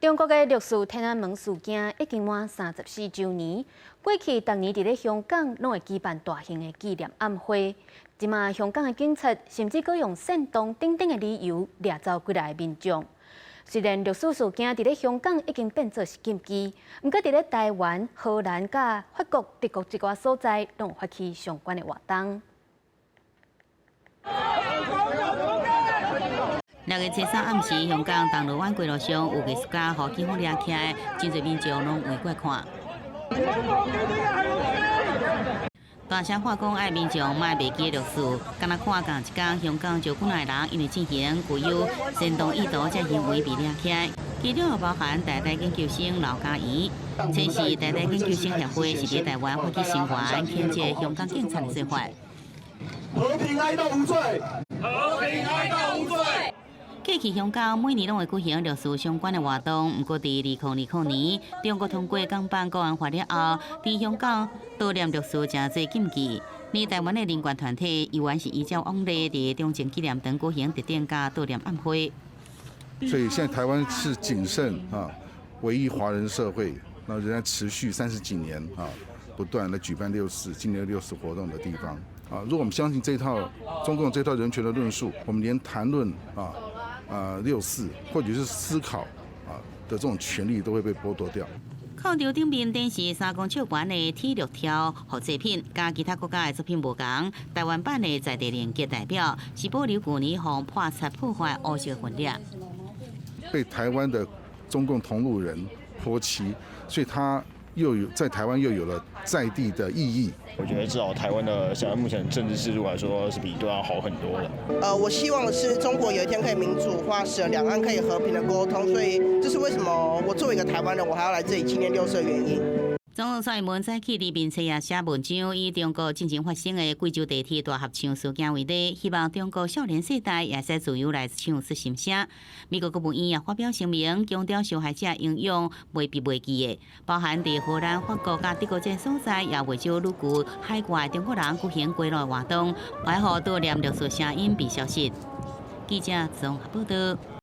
中国的六四天安门事件已经满34周年。过去，逐年伫咧香港拢会举办大型的纪念暗会。即马香港的警察甚至搁用煽动等等的理由掠走几来民众。虽然六四事件伫咧香港已经变作是禁忌，毋过伫咧台湾、荷兰、甲法国、德国一寡所在，拢有发起相关的活动。 6月7日暗时，香港铜锣湾街路上有艺术家和警方掠起来，真侪民众拢围过看。大声喊讲爱民众莫袂记六四，敢若看共一天，香港就几来人因为进行具有煽动意图这行为被掠起来，其中也包含台大研究生刘嘉怡。这是台大研究生协会是伫台湾发起声援，谴责香港警察的做法。和平哀悼无罪，和平哀悼无罪。 过去香港每年拢会举行六四相关的活动，不过伫2020年，中国通过港版国安法了后，伫香港悼念六四真侪禁忌。而台湾的人权团体依然是依照往例伫中正纪念堂举行特典加悼念暗会。所以现在台湾是谨慎唯一华人社会，那仍然持续30几年不断来举办纪念六四活动的地方如果我们相信这套中共这套人权的论述，我们连谈论六四或者是思考的这种权利都会被剥夺掉。抗潮顶面展示3公尺悬的 T6条复制品，甲其他国家的作品无同。台湾版的在地连结代表是保留去年互破拆破坏乌色分裂，被台湾的中共同路人泼漆，所以他在台湾又有了在地的意义。我觉得至少台湾的现在目前政治制度来说是比对岸好很多的。我希望的是中国有一天可以民主化，使两岸可以和平的沟通，所以这是为什么我作为一个台湾人，我还要来这里纪念六四的原因。总统蔡英文早起伫面册也写文章，以中国进前发生的贵州地铁大合唱事件为例，希望中国少年世代也使自由来唱出心声。美国国务院也发表声明，强调受害者应用袂笔袂记的，包含伫荷兰、法国甲德国这所在，也未少旅居海外中国人举行归来活动，怀护悼念六四声音被消失。记者综合报道。